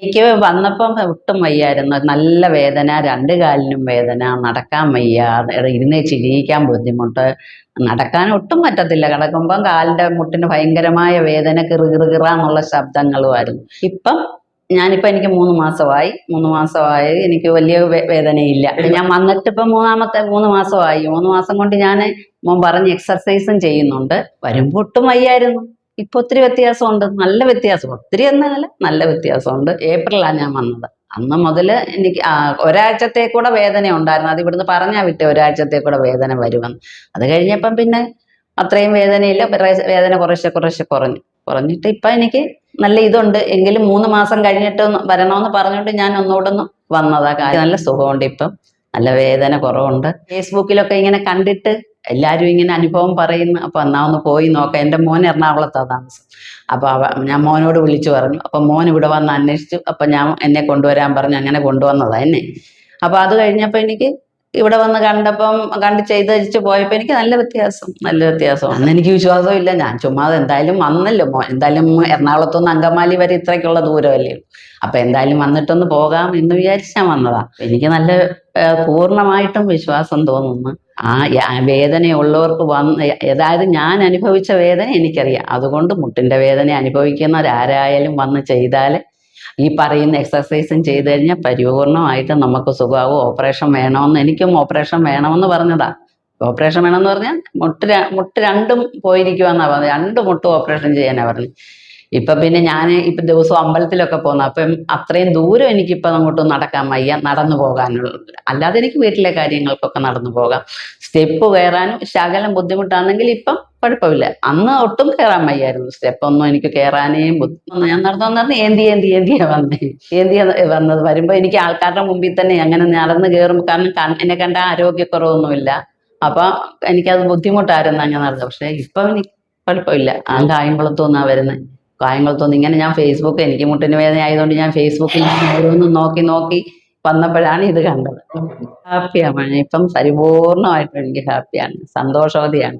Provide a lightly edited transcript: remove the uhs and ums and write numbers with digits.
എനിക്ക് വന്നപ്പം ഒട്ടും വയ്യായിരുന്നു. നല്ല വേദന, രണ്ട് കാലിനും വേദന, നടക്കാൻ വയ്യ, എഴുന്നേറ്റ് ഇരിക്കാൻ ബുദ്ധിമുട്ട്, നടക്കാൻ ഒട്ടും പറ്റത്തില്ല. കിടക്കുമ്പം കാലിന്റെ മുട്ടിന് ഭയങ്കരമായ വേദന, കിറുകിറുകിറാന്നുള്ള ശബ്ദങ്ങളുമായിരുന്നു. ഞാനിപ്പം എനിക്ക് 3 മാസമായി. 3 മാസമായി എനിക്ക് വലിയ വേദനയില്ല. ഞാൻ വന്നിട്ട് ഇപ്പം 3 മാസമായി. 3 മാസം കൊണ്ട് ഞാൻ മോൻ പറഞ്ഞ് എക്സർസൈസും ചെയ്യുന്നുണ്ട്. വരുമ്പോൾ ഒട്ടും വയ്യായിരുന്നു. ഇപ്പൊ ഒത്തിരി വ്യത്യാസമുണ്ട്, നല്ല വ്യത്യാസം. ഒത്തിരി എന്നല്ല, നല്ല വ്യത്യാസമുണ്ട്. ഏപ്രിലാണ് ഞാൻ വന്നത്. അന്ന് മുതൽ എനിക്ക് ഒരാഴ്ചത്തേക്കൂടെ വേദന ഉണ്ടായിരുന്നു. അത് ഇവിടുന്ന് പറഞ്ഞാൽ വിട്ടേ ഒരാഴ്ചത്തേക്കൂടെ വേദന വരുമെന്ന്. അത് കഴിഞ്ഞപ്പം പിന്നെ അത്രയും വേദനയില്ല. വേദന കുറേശ്ശെ കുറഞ്ഞിട്ട് ഇപ്പൊ എനിക്ക് നല്ല ഇതുണ്ട്. എങ്കിലും 3 മാസം കഴിഞ്ഞിട്ട് വരണമെന്ന് പറഞ്ഞുകൊണ്ട് ഞാൻ ഒന്നുകൂടെ വന്നതാ. നല്ല സുഖമുണ്ട്. ഇപ്പം നല്ല വേദന കുറവുണ്ട്. ഫേസ്ബുക്കിലൊക്കെ ഇങ്ങനെ കണ്ടിട്ട് എല്ലാവരും ഇങ്ങനെ അനുഭവം പറയുന്നു. അപ്പൊ എന്നാ ഒന്ന് പോയി നോക്കാം. എൻ്റെ മോൻ എറണാകുളത്താണ് താമസം. അപ്പൊ ഞാൻ മോനോട് വിളിച്ചു പറഞ്ഞു. അപ്പൊ മോൻ ഇവിടെ വന്ന് അന്വേഷിച്ചു. അപ്പൊ ഞാൻ എന്നെ കൊണ്ടുവരാൻ പറഞ്ഞു. അങ്ങനെ കൊണ്ടുവന്നതാ എന്നെ. അപ്പൊ അത് കഴിഞ്ഞപ്പോ എനിക്ക് ഇവിടെ വന്ന് കണ്ട് ചെയ്ത് പോയപ്പോ എനിക്ക് നല്ല വ്യത്യാസം. അന്ന് എനിക്ക് വിശ്വാസവും ഇല്ല. ഞാൻ ചുമ്മാതെ എന്തായാലും വന്നല്ലോ, എന്തായാലും എറണാകുളത്തുനിന്ന് അങ്കമാലി വരെ ഇത്രയ്ക്കുള്ള ദൂരമല്ലേ. അപ്പൊ എന്തായാലും വന്നിട്ടൊന്ന് പോകാം എന്ന് വിചാരിച്ച് ഞാൻ വന്നതാ. എനിക്ക് നല്ല പൂർണ്ണമായിട്ടും വിശ്വാസം തോന്നുന്നു. വേദനയുള്ളവർക്ക് അതായത് ഞാൻ അനുഭവിച്ച വേദന എനിക്കറിയാം. അതുകൊണ്ട് മുട്ടിന്റെ വേദന അനുഭവിക്കുന്നവരാരായാലും വന്ന് ചെയ്താൽ ഈ പറയുന്ന എക്സർസൈസും ചെയ്തു കഴിഞ്ഞാൽ പരിപൂർണമായിട്ട് നമുക്ക് സുഖമാവും. ഓപ്പറേഷൻ വേണമെന്ന്, എനിക്കും ഓപ്പറേഷൻ വേണമെന്ന് പറഞ്ഞതാ. ഓപ്പറേഷൻ വേണമെന്ന് പറഞ്ഞാൽ മുട്ട് രണ്ടും പോയിരിക്കുവാന്നാ പറഞ്ഞത്. 2 മുട്ടും ഓപ്പറേഷൻ ചെയ്യാനാ പറഞ്ഞു. ഇപ്പൊ പിന്നെ ഞാൻ ഇപ്പൊ ദിവസവും അമ്പലത്തിലൊക്കെ പോകുന്നു. അപ്പം അത്രയും ദൂരം എനിക്കിപ്പൊ അങ്ങോട്ട് നടക്കാൻ വയ്യ, നടന്നു പോകാനുള്ള. അല്ലാതെ എനിക്ക് വീട്ടിലെ കാര്യങ്ങൾക്കൊക്കെ നടന്നു പോകാം. സ്റ്റെപ്പ് കയറാനും ശകലം ബുദ്ധിമുട്ടാണെങ്കിൽ ഇപ്പം കുഴപ്പമില്ല. അന്ന് ഒട്ടും കയറാൻ വയ്യായിരുന്നു. സ്റ്റെപ്പൊന്നും എനിക്ക് കയറാനേ ഞാൻ നടന്നു ഏന്തിയാ വന്നത്. വരുമ്പോ എനിക്ക് ആൾക്കാരുടെ മുമ്പിൽ തന്നെ അങ്ങനെ നടന്ന് കയറുമ്പോൾ, കാരണം എന്നെ കണ്ട ആരോഗ്യക്കുറവൊന്നുമില്ല. അപ്പൊ എനിക്കത് ബുദ്ധിമുട്ടായിരുന്നു അങ്ങനെ നടന്നത്. പക്ഷെ ഇപ്പം എനിക്ക് കുഴപ്പമില്ല. കായംകുളത്തുനിന്നാ വരുന്നത്. കായംകുളത്തുനിന്ന് ഇങ്ങനെ ഞാൻ എനിക്ക് മുട്ടിന് വേദന ആയതുകൊണ്ട് ഞാൻ ഫേസ്ബുക്കിൽ ഓരോന്നും നോക്കി വന്നപ്പോഴാണ് ഇത് കണ്ടത്. ഹാപ്പിയാണ്. ഇപ്പം പരിപൂർണമായിട്ടും എനിക്ക് ഹാപ്പിയാണ്, സന്തോഷവതിയാണ്.